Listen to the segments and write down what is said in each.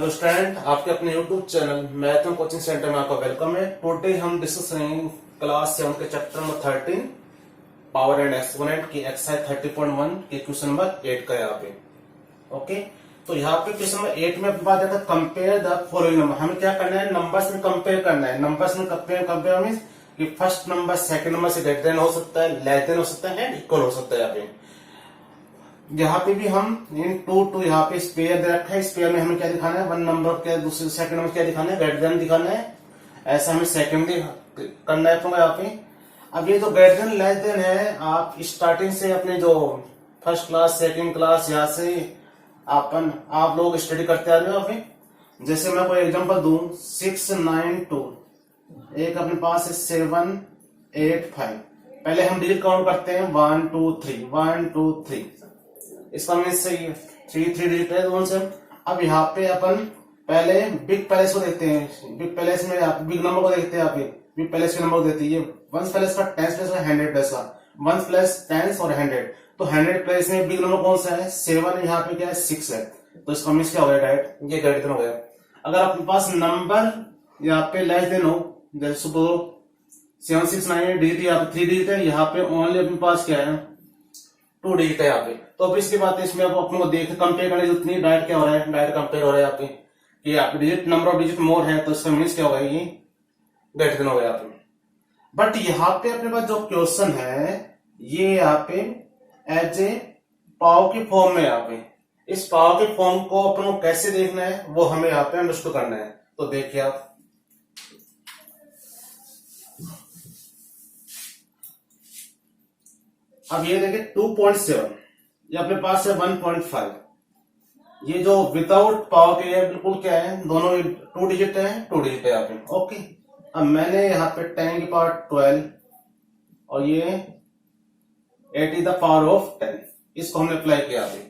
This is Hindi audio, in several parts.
हेलो स्टूडेंट, आपके अपने YouTube channel math coaching centre में आपका वेलकम है। टुडे हम डिस्कस करेंगे क्लास 7 के chapter number 13 power and exponent की एक्सरसाइज 30.1 के क्वेश्चन नंबर 8 का यहाँ पे। ओके, तो यहाँ पे क्वेश्चन नंबर 8 में अपने बात आता है कंपेयर द फॉलोइंग नंबर। हमें क्या करना है, नंबर्स में कंपेयर करना है। नंबर्स में कंपेयर मींस कि फर्स्ट नंबर सेकंड नंबर से ग्रेटर देन हो सकता है, लेस देन हो सकता है एंड इक्वल हो सकता है। यहाँ पे भी हम इन टू यहाँ पे स्पेयर दे रखा है। स्पेयर में हमें क्या दिखाना है, वन नंबर क्या दूसरे सेकंड नंबर क्या दिखाना है, ग्रेटर देन दिखाना है। ऐसा हमें सेकंड करना है अपना यहाँ पे। अब ये जो ग्रेटर देन लेस देन है, आप स्टार्टिंग से अपने जो फर्स्ट क्लास सेकंड क्लास यहाँ से आप लोग स्टडी करते आ रहे हो। अभी जैसे मैं कोई एग्जांपल दूं, 6 9 2, एक अपने पास है 7 8 5। पहले हम डिजिट काउंट करते हैं 1 2 3 1 2 3। इसका मीन सही है, 3 डिजिट है दोनों से। अब यहाँ पे अपन पहले बिग पैलेस को देखते हैं। बिग पैलेस में आप बिग नंबर को देखते हैं। आप बिग पैलेस के नंबर को देखते हैं। ये वंस पैलेस का 10 प्लेस और 100 प्लेस का, वंस प्लस 10 और 100। तो 100 प्लेस में बिग नंबर कौन सा है, 7। यहाँ पे क्या है, 6 है। तो इसका मीन क्या हो गया, डायरेक्ट ये ग्रेटर हो गया। अगर आपके पास नंबर यहाँ पे लेस देन हो, जैसे सुपर 7 6 9 डिजिट, यहाँ पे 3 डिजिट है, यहाँ पे ओनली अपने पास क्या है 2 डिजिट है यहाँ पे। तो अब इसके बाद इसमें आप अपने को देख कंपेयर करने की जितनी डायरेक्ट क्या हो रहा है, डायरेक्ट कंपेयर हो रहा है यहाँ पे कि आप डिजिट नंबर ऑफ डिजिट मोर है, तो इसका मीन्स क्या होगा, ये ग्रेटर देन हो गया यहाँ पे। बट यहाँ पे अपने पास जो क्वेश्चन है ये यहाँ पे एज ए पाव के फॉर्म में, यहाँ पे इस पाव के फॉर्म को अपन को कैसे देखना है वो हमें यहाँ पे अंडरस्टूड करना है। तो देखिए आप, अब ये देखिए 2.7, ये अपने पास है 1.5। ये जो विदाउट पावर के है बिल्कुल क्या है, दोनों 2 डिजिट है, 2 डिजिट है यहाँ पे। ओके, अब मैंने यहाँ पे 10 की पावर 12 और ये 8 is the power of 10, इसको हमने अप्लाई किया अभी।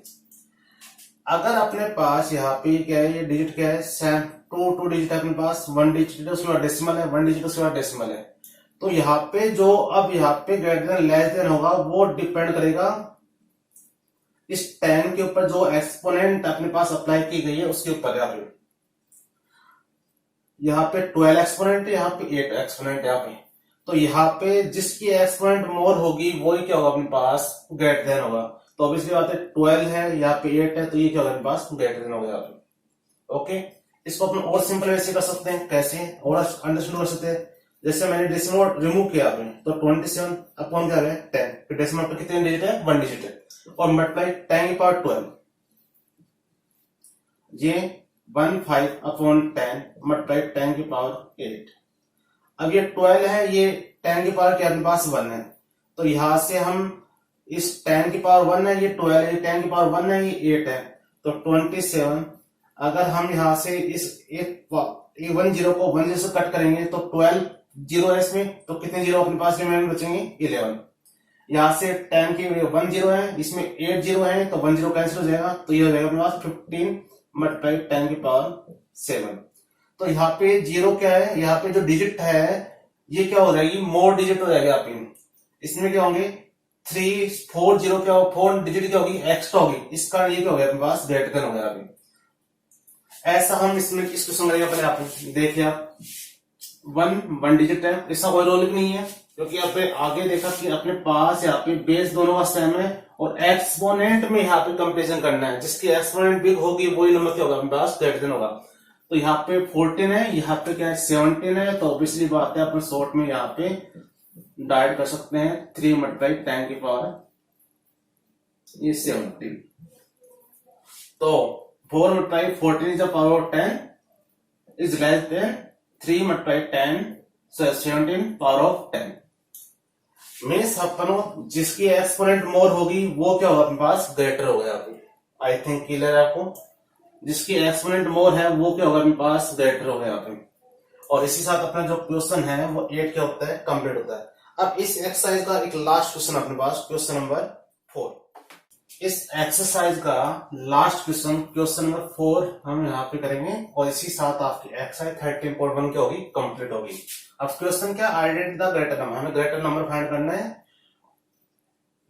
अगर अपने पास यहाँ पे क्या है, ये डिजिट क्या है, 2 डिजिट है अपने पास, 1 डिजिट उसमें डेसिमल है, 1 डिजिट उसमें डेसिमल है। तो यहाँ पे जो अब यहाँ पे ग्रेटर देन लेस देन होगा वो डिपेंड करेगा इस 10 के ऊपर, जो एक्सपोनेंट अपने पास अप्लाई की गई है उसके ऊपर। यहाँ पे 12 एक्सपोनेंट है, यहाँ पे 8 एक्सपोनेंट है यहाँ पे। तो यहाँ पे जिसकी एक्सपोनेंट मोर होगी वही क्या होगा अपने पास, ग्रेटर देन होगा। तो अब इसकी बात है 12 है, यहाँ पे 8 है, तो ये क्या होगा अपने पास, ग्रेटर देन होगा यहाँ पे। ओके, इसको अपन और सिंपल वैसे कर सकते हैं, कैसे और अंडरस्टैंड कर सकते हैं। जैसे मैंने डेसिमल रिमूव किया आपने, तो 27 अपॉन क्या है 10, फिर डेसिमल पर कितने डिजिट है, 1 डिजिट है, और मल्टीप्लाई 10 की पावर 12, ये 15 अपॉन 10 मल्टीप्लाई 10 की पावर 8। अब ये 12 है, ये 10 की पावर क्या अपने पास 1 है। तो यहां से हम इस 10 की पावर 1 है, ये 12 है, 10 की पावर 1 है, ये 8 है, तो 27। अगर हम यहां से इस 1 0 को 1 0 से कट करेंगे तो 12 जीरो है इसमें, तो कितने जीरो अपने पास रिमेनिंग बचेंगे, 11। यहां से 10 की 1 0 है, इसमें 8 0 है, तो 1 0 कैंसिल हो जाएगा, तो ये हो जाएगा अपने पास 15 मल्टीप्लाई 10 की पावर 7। तो यहाँ पे जीरो क्या है, यहाँ पे जो डिजिट है ये क्या हो जाएगी, मोर डिजिट हो जाएगी। आप इसमें क्या होंगे 3 4 0 क्या हो, 4 डिजिट क्या होगी, एक्स्ट्रा होगी, इस कारण ये क्या हो गया अपने पास, ग्रेटर देन हो गया। अभी ऐसा हम इसमें इस क्वेश्चन करेंगे। पहले आप देखिए, आप 1 डिजिट है, इसका कोई रोल भी नहीं है, क्योंकि यहाँ पे आगे देखा कि अपने पास यहाँ पे बेस दोनों का सेम है और एक्सपोनेंट में यहाँ पे कंपेरिजन करना है। जिसकी एक्सपोनेंट बिग होगी वही नंबर क्या होगा अपने पास, ग्रेटर देन होगा। तो यहाँ पे 14 है, यहाँ पे क्या है 17 है, तो ऑब्वियसली बात है अपन शॉर्ट में यहाँ पे डाइड कर सकते हैं 3 मल्टीप्लाई 10 की पावर ये 17। तो 4 multiply 14 is the power of 10 is less than 3 multiply 10 17 power of 10। Means upon जिसकी एक्सपोनेंट मोर होगी वो क्या होगा अपने पास, ग्रेटर हो गया। आई थिंक क्लियर है आपको, जिसकी एक्सपोनेंट मोर है वो क्या होगा अपने पास, ग्रेटर हो गया। और इसी साथ अपना जो क्वेश्चन है वो 8 क्या होता है, कंप्लीट होता है। अब इस एक्सरसाइज का एक लास्ट क्वेश्चन अपने पास, क्वेश्चन नंबर 4। इस एक्सरसाइज का लास्ट क्वेश्चन, क्वेश्चन नंबर 4 हम यहाँ पे करेंगे और इसी साथ आपकी एक्सरसाइज 13.1 क्या होगी, कंप्लीट होगी। अब क्वेश्चन क्या, आइडेंटिफाई द ग्रेटर नंबर, हमें ग्रेटर नंबर फाइंड करना है।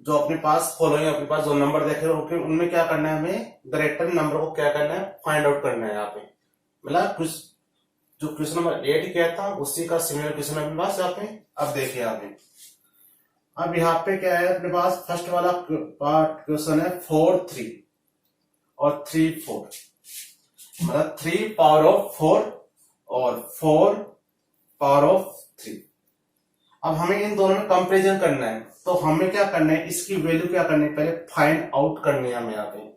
जो अपने पास फॉलोइंग अपने पास जो नंबर देखे होंगे उनमें क्या करना है, हमें ग्रेटर नंबर को क्या करना है, फाइंड आउट करना है यहाँ पे। मतलब कुछ जो क्वेश्चन नंबर 8 किया था उसी का सिमिलर क्वेश्चन अपने पास यहाँ पे। अब देखिए अब यहाँ पे क्या है अपने पास, फर्स्ट वाला पार्ट क्वेश्चन है 4 3 और 3 4, मतलब 3 पावर ऑफ 4 और 4 पावर ऑफ 3। अब हमें इन दोनों में कंपेरिजन करना है, तो हमें क्या करना है, इसकी वैल्यू क्या करनी है, पहले फाइंड आउट करनी है हमें यहाँ पे।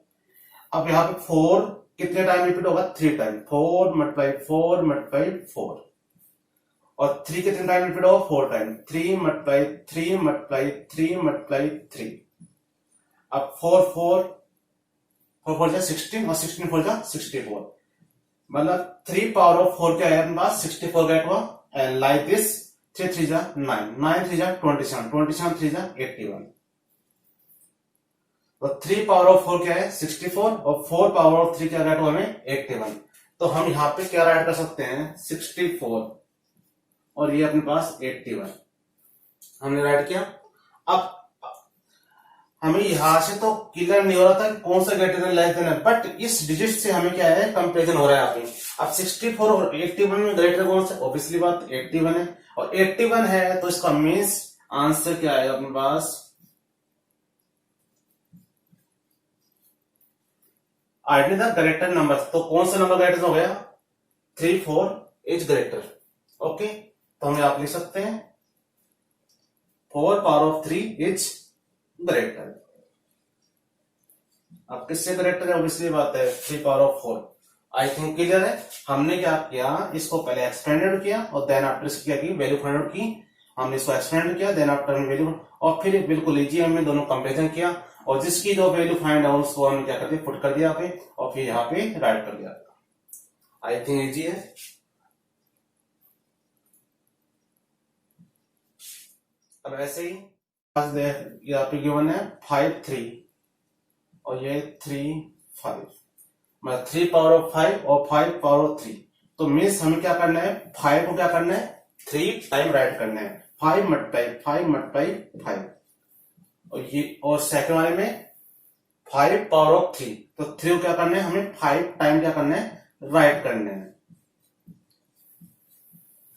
अब यहाँ पे 4 कितने टाइम रिपीट होगा, 3 टाइम, 4 मल्टीप्लाई 4 मल्टीप्लाई 4, और 3 कितने टाइम रिपीट होगा, 4 टाइम, 3 मल्टीप्लाई 3 मल्टीप्लाई 3 मल्टीप्लाई 3। अब 4 4 जा 16 और 16 4 जा 64, मतलब 3 पावर ऑफ 4 क्या है अपने पास, 64 गेट हुआ। एंड लाइक दिस 3 3 जा 9, 9 3 जा 27, 27 3 जा 81। तो 3 पावर ऑफ 4 क्या है 64 और 4 पावर ऑफ 3 क्या राइट हुआ हमें 81। तो हम यहाँ पे क्या राइट कर सकते हैं 64 और ये अपने पास 81 हमने राइट किया। अब हमें यहां से तो क्लियर नहीं हो रहा था कि कौन सा ग्रेटर देन लेस देन है, बट इस डिजिट से हमें क्या है कंपेरिजन हो रहा है यहाँ पे। अब 64 और 81 में ग्रेटर कौन सा, ऑब्वियसली बात 81 है, और 81 है तो इसका मीन्स आंसर क्या आएगा अपने पास, आइडेंटिफाई द ग्रेटर नंबर। तो कौन सा नंबर ग्रेटर हो गया, 3 4 इज ग्रेटर। ओके, तो हम आप लिख सकते हैं 4 पावर ऑफ 3 इज ग्रेटर। अब किससे ग्रेटर है, ऑब्वियसली बात है 3 power of 4। I think clear है। हमने क्या किया, इसको पहले एक्सपेंडेड किया और देन आफ्टर इसकी क्या की वैल्यू फाइंड आउट की। हमने इसको एक्सपेंड किया, देन आफ्टर हमने वैल्यू, और फिर बिल्कुल इजी हमने दोनों कंपेरिजन किया, और जिसकी जो वैल्यू फाइंड आउट उसको हमने क्या कर दिया, पुट कर दिया पे, और फिर यहाँ पे राइट कर दिया। आई थिंक इजी है। अब ऐसे ही यहाँ पे गिवन है 5 3 और ये 3 5, मतलब 3 पावर ऑफ 5 और 5 पावर ऑफ 3। तो मीन्स हमें क्या करना है, 5 को क्या करना है 3 टाइम राइट करना है, 5 मल्टीप्लाई 5 मल्टीप्लाई 5, और ये, और सेकंड वाले में 5 पावर ऑफ 3, तो 3 को क्या करना है हमें 5 टाइम क्या करना है राइट करना है।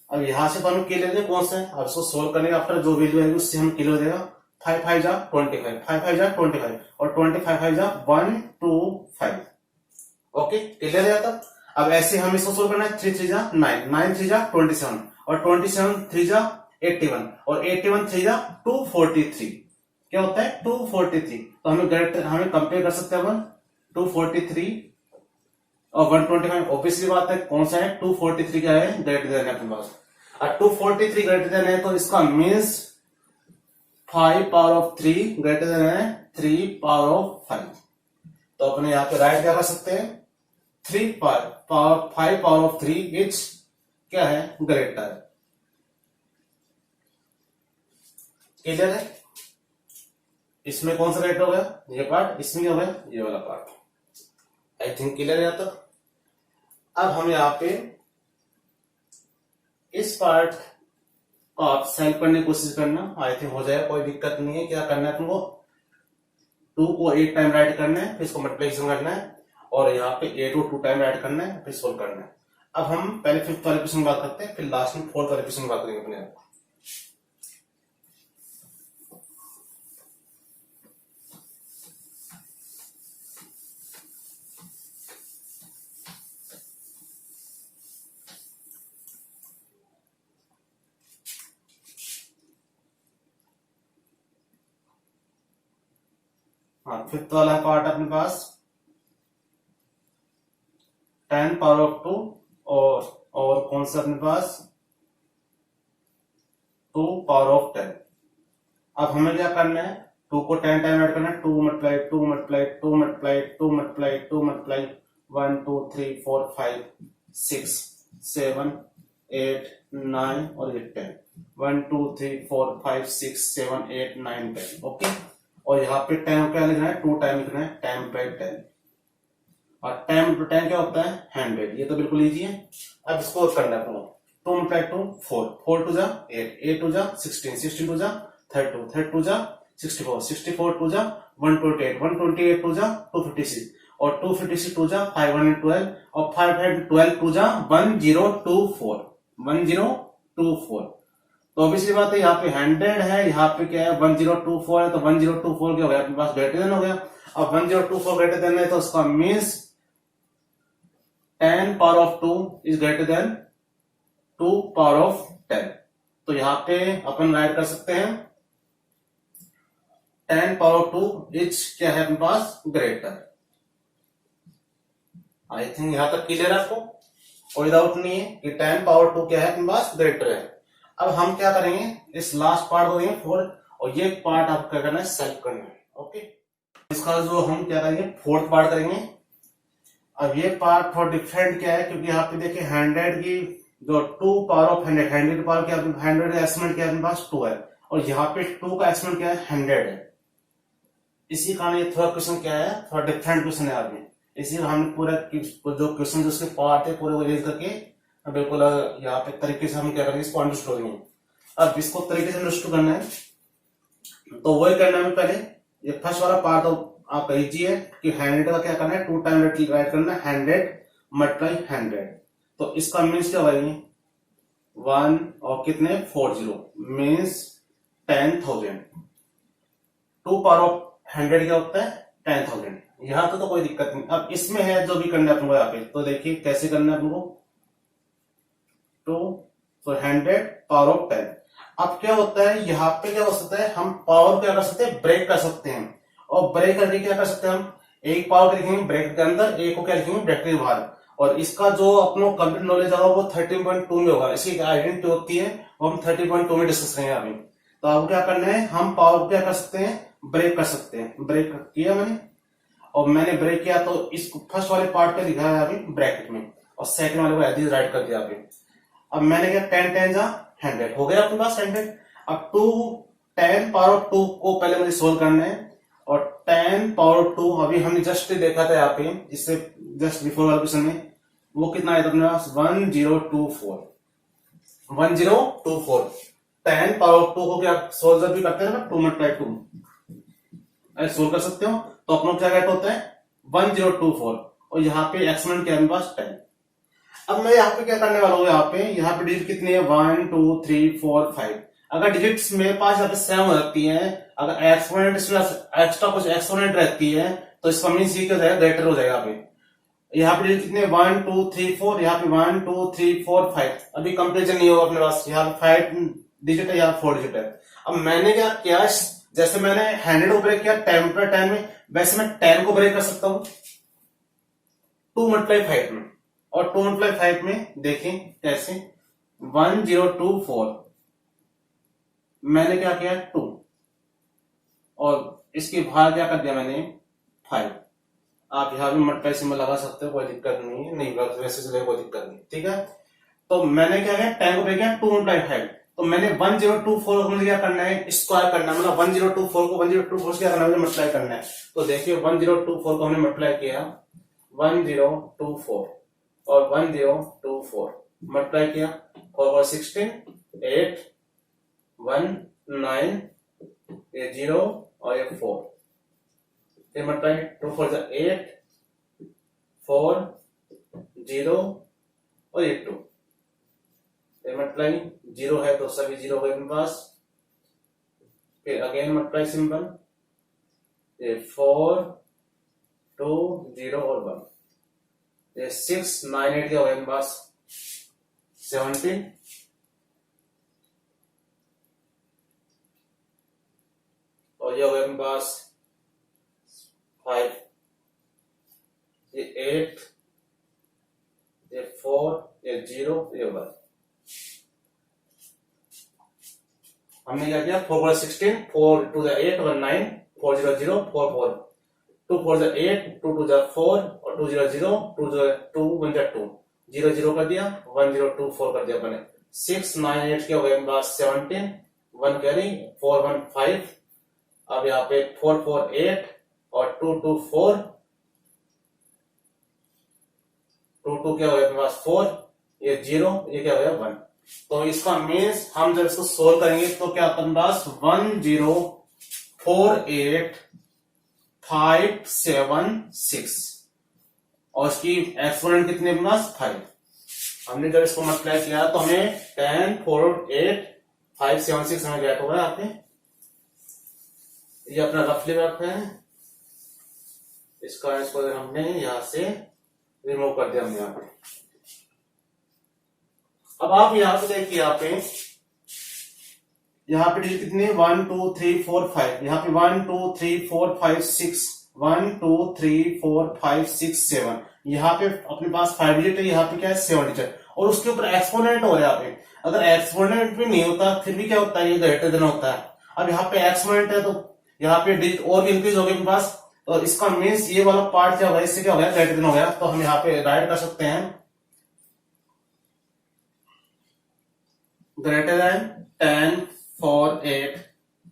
अब यहां से तो हमें क्लियर है कौन सा है, अब इसको सोल्व करने आफ्टर जो वैल्यू आएगी उससे हम क्लियर हो जाएगा। 5 5 जा 25, 5 5 जा 25, और 25 5 जा 125। ओके, क्लियर है तब। अब ऐसे हम इसको सोल्व करना है, 3 3 जा 9, 9 3 जा 27, और 27 3 जा 81, और 81 3 जा 243। क्या होता है 243। तो हमें कंपेयर कर सकते हैं 243 और 125। ऑब्वियसली बात है कौन सा है 243 क्या है ग्रेटर देन है अपने पास, और 243 ग्रेटर देन है तो इसका means 5 power of 3 greater than है 3 पावर ऑफ 5। तो अपने यहाँ पे राइट क्या कर सकते हैं 5 पावर ऑफ 3 इज क्या है ग्रेटर। क्लियर है। इसमें कौन सा ग्रेटर हो गया, ये पार्ट, इसमें क्या हो गया ये वाला पार्ट। आई थिंक क्लियर है। तो अब हम यहाँ पे इस पार्ट को आप सॉल्व करने की कोशिश करना, आई थिंक हो जाएगा, कोई दिक्कत नहीं है। क्या करना है तुमको 2 को 8 टाइम राइट करना है, फिर इसको मल्टीप्लिकेशन करना है, और यहाँ पे 8 को 2 टाइम राइट करना है, फिर सोल्व करना है। अब हम पहले 5th वाले क्वेश्चन की बात करते हैं, फिर लास्ट में 4th वाले क्वेश्चन की बात करेंगे अपने आप। हाँ, 5th वाला पार्ट अपने पास 10 पावर ऑफ 2 और कौन सा अपने पास 2 पावर ऑफ 10। अब हमें क्या करना है 2 को 10 टाइम ऐड करना है, 2 multiply 2 multiply 2 multiply 2 multiply 2 multiply 1 2 3 4 5 6 7 8 9 और ये 10, 1 2 3 4 5 6 7 8 9 10। ओके, और यहाँ पे टाइम क्या लिखना है 2 टाइम लिखना है 10 बाई 10, और 10 टू 10 क्या होता है 100। ये तो बिल्कुल इजी है। अब इसको करना है 2 मल्टीप्लाई 2 4, 4 टू जा 8, 8 टू जा 16, 16 टू जा 32, 32 जा 64, 64 टू जा 128, 128 टू जा 256, और 256 टू जा 512 और 512 टू जा 1024। तो ऑब्वियसली बात है, यहाँ पे 100 है, यहाँ पे क्या है 1024 है, तो 1024 क्या हो गया अपने पास ग्रेटर देन हो गया। अब 1024 ग्रेटर देन है तो उसका means 10 power of 2 is greater than 2 power of 10। तो यहाँ पे अपन राइट कर सकते हैं 10 पावर ऑफ 2 इज क्या है अपने पास ग्रेटर। आई थिंक यहां तक क्लियर है आपको, कोई डाउट नहीं है कि 10 पावर 2 क्या है अपने पास ग्रेटर है। अब हम क्या करेंगे, इस लास्ट पार्ट को देंगे 4 और ये पार्ट आपको क्या करना है सॉल्व करना है। ओके, इसका जो हम क्या करेंगे फोर्थ पार्ट करेंगे। अब ये पार्ट थोड़ा डिफरेंट क्या है, क्योंकि यहाँ पे देखिए 100 की जो 2 पावर ऑफ 100 की पावर क्या 100 का एक्सपोनेंट क्या है अपने पास 2 है, और यहाँ पे 2 का एक्सपोनेंट क्या है 100 है। इसी कारण ये थोड़ा क्वेश्चन क्या है, थोड़ा डिफरेंट क्वेश्चन है आपने। इसी हमने पूरा जो क्वेश्चन उसके पार्ट है पूरे को रेज करके बिल्कुल यहाँ पे तरीके से हम क्या करेंगे इसको अंडरस्टूड करेंगे। अब इसको तरीके से अंडरस्टूड करना है तो वही करना है। पहले ये फर्स्ट वाला पार्ट तो आपका इजी है कि 100 का क्या करना है 2 टाइम राइट करना है 100 मल्टीप्लाई 100। तो इसका मीन्स क्या होगा 1 और कितने 40 मीन्स 10,000। 2 पावर ऑफ 100 क्या होता है 10,000। यहां तो कोई दिक्कत नहीं। अब इसमें है जो भी करना है अपने को यहाँ पे, तो देखिए कैसे करना है अपने को 2 100 पावर ऑफ 10। अब क्या होता है यहाँ पे क्या हो सकता है, हम पावर क्या कर सकते हैं ब्रेक कर सकते हैं, और ब्रेक करके क्या कर सकते हैं हम एक पावर लिखेंगे ब्रैकेट के अंदर, एक को क्या लिखेंगे ब्रैकेट के बाहर। और इसका जो अपना कंप्लीट नॉलेज होगा वो 13.2 में होगा। इसकी आइडेंटिटी होती है वो हम 13.2 में डिस्कस करेंगे अभी। तो आपको क्या करना है, हम पावर क्या कर सकते हैं ब्रेक कर सकते हैं। ब्रेक किया मैंने, और मैंने ब्रेक किया तो इस फर्स्ट वाले पार्ट पे लिखा है अभी ब्रैकेट में, और सेकंड वाले को एज इज राइट कर दिया अभी। अब मैंने क्या 10 10 जा 100 हो गया अपने पास 100। अब 10 पावर ऑफ 2 को पहले मुझे सोल्व करना है, और 10 पावर ऑफ 2 अभी हमने जस्ट देखा था यहाँ पे इससे जस्ट बिफोर वाले क्वेश्चन में, वो कितना आया था अपने पास 1024। 1024 10 पावर ऑफ 2 को क्या सोल्व भी करते हैं ना 2 मल्टीप्लाई 2 सोल्व कर सकते हो। तो अपना क्या गेट होता है 1024, और यहाँ पे एक्सपोनेंट क्या है मेरे पास 10। अब मैं यहाँ पे क्या करने वाला हूँ, यहाँ पे डिजिट कितनी है 1 2 3 4 5। अगर डिजिट्स मेरे पास यहाँ पे 7 रहती है, अगर एक्सपोनेंट एक्स्ट्रा कुछ एक्सपोनेंट रहती है तो इसका मीन सी क्या हो जाएगा ग्रेटर हो जाएगा। यहाँ पे डिजिट कितने 1 2 3 4, यहाँ पे 1 2 3 4 5। अभी कंपेरिजन नहीं होगा अपने पास, यहाँ पे 5 डिजिट है, यहाँ 4 डिजिट है। अब मैंने क्या किया, जैसे मैंने 100 को ब्रेक किया 10 पर 10 में, वैसे मैं 10 को ब्रेक कर सकता हूँ 2 मल्टीप्लाई 5 में। और 2 मल्टीप्लाई 5 में देखें कैसे 1024 मैंने क्या किया 2, और इसके बाहर क्या कर दिया मैंने 5। आप यहाँ भी मल्टीप्लाई सिंबल लगा सकते हो, कोई दिक्कत नहीं है, नहीं वैसे चलेगा कोई दिक्कत नहीं, ठीक है। तो मैंने क्या किया 10 को ब्रेक किया 2 मल्टीप्लाई 5, तो मैंने 1024 को मुझे क्या करना है स्क्वायर करना है, मतलब 1024 को 1024 से क्या करना है मुझे मल्टीप्लाई करना है। तो देखिए 1024 को हमने मल्टीप्लाई किया 1024 और 1024 मल्टीप्लाई किया 4 और 16 8 1 9 ये 0 और ये 4, फिर मल्टीप्लाई 2 4 8 4 0 और ये 2, फिर मल्टीप्लाई 0 है तो सभी 0 है मेरे पास, फिर अगेन मल्टीप्लाई सिंबल ये 4 2 0 और 1, ये 6 9 8 क्या होगा मेरे पास 17, और ये होगा मेरे पास 5, ये 8 ये 4 ये 0 ये 1। हमने क्या किया 4 4 16 4 2 8 1 9 4 0 0 4 4 2 4 8 2 2 4 और 2 0 0 2 0 2 1 2 0 0 कर दिया 1 0 2 4 कर दिया अपने 6 9 8 के हो गए 17 1 कैरी 4 1 5। अब यहाँ पे 4 4 8 और 2 2 4 2 2 क्या हो गया मेरे पास 4 ये 0 ये क्या हो गया 1। तो इसका मीन्स हम जब इसको सोल्व करेंगे तो क्या अपने पास 1048 576 और इसकी एक्सपोनेंट कितने अपने पास 5। हमने जब इसको मल्टीप्लाई किया तो हमें 10 4 8 5 7 6 हमें गेट हो रहा है यहाँ पे। ये अपना रफली रख है, इसको हमने यहां से रिमूव कर दिया हमने यहाँ पे। अब आप यहां पे देखिए, यहाँ पे डिजिट कितने 1 2 3 4 5, यहाँ पे 1 2 3 4 5 6 1 2 3 4 5 6 7, यहाँ पे अपने पास 5 डिजिट है, यहाँ पे क्या है 7 डिजिट, और उसके ऊपर एक्सपोनेंट हो रहा है यहाँ पे। अगर एक्सपोनेंट भी नहीं होता फिर भी क्या होता है, ये ग्रेटर देन होता है। अब यहाँ पे एक्सपोनेंट है तो यहाँ पे डिजिट और भी इंक्रीज हो गया अपने पास, तो इसका मीन्स ये वाला पार्ट क्या होगा, इससे क्या हो गया ग्रेटर देन हो गया। तो हम यहाँ पे राइट कर सकते हैं ग्रेटर देन 10 4 8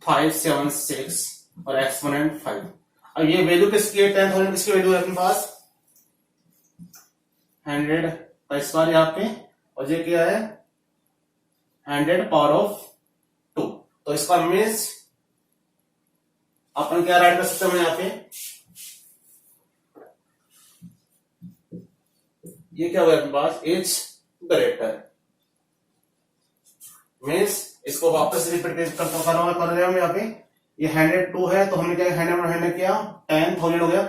5 7 6 और एक्सपोनेंट 5। अब ये वैल्यू किसकी है, 10 थाउजेंड किसकी वैल्यू है अपने पास 100 का स्क्वायर यहाँ पे, और ये क्या है 100 पावर ऑफ 2। तो इसका मीन्स अपन क्या राइट कर सकते हैं यहाँ पे, ये क्या होगा अपने पास इज ग्रेटर, मीन्स इसको वापस रिपीट कर रहे हैं यहाँ पे। ये 102 है तो हमने क्या 100 किया 10,000 हो गया।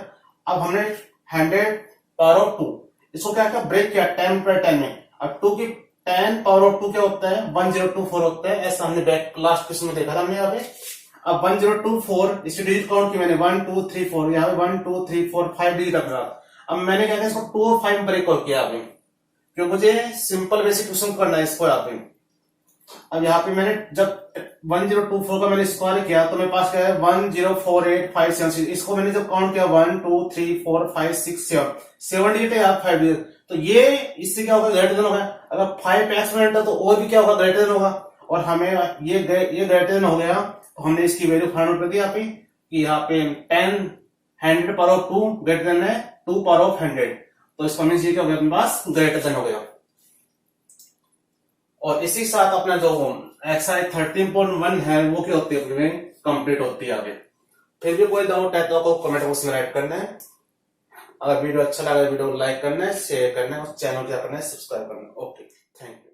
अब हमने 100 पावर ऑफ 2 इसको क्या किया ब्रेक किया 10 पर 10 में। अब 2 की 10 पावर ऑफ 2 क्या होता है 1024 होता है, ऐसा हमने बैक लास्ट क्वेश्चन में देखा था हमने यहाँ पे। अब 1024 इसकी डिजिट काउंट की मैंने 1 2 3 4, यहाँ पे 1 2 3 4 5 डिजिट रखा। अब मैंने क्या किया इसको 2 और 5 ब्रेक कॉल किया अभी, क्योंकि मुझे सिंपल बेसिक क्वेश्चन करना है इसको यहाँ पे। अब यहाँ पे मैंने जब 1024 का मैंने स्क्वायर किया तो मेरे पास क्या है 1048576, इसको मैंने जब काउंट किया 1 2 3 4 5 6 7 डिजिट है यहाँ 5 डिजिट, तो ये इससे क्या होगा ग्रेटर देन होगा। अगर 5 एक्सपोनेंट है तो और भी क्या होगा ग्रेटर देन होगा, और हमें ये ग्रेटर देन हो गया तो हमने इसकी वैल्यू फाइंड आउट कर दी यहाँ पे कि यहाँ पे 100 पावर ऑफ 2 ग्रेटर देन है 2 पावर ऑफ 100, तो इसका मीन्स ये क्या हो गया अपने पास ग्रेटर देन हो गया। और इसी साथ अपना जो एक्सरसाइज 13.1 है वो क्या होती है अपने कंप्लीट होती है आगे। फिर भी कोई डाउट है तो आपको कमेंट बॉक्स में राइट करना है। अगर वीडियो अच्छा लगा वीडियो को लाइक करना है, शेयर करना है और चैनल क्या करना है सब्सक्राइब करना है। Okay, thank you.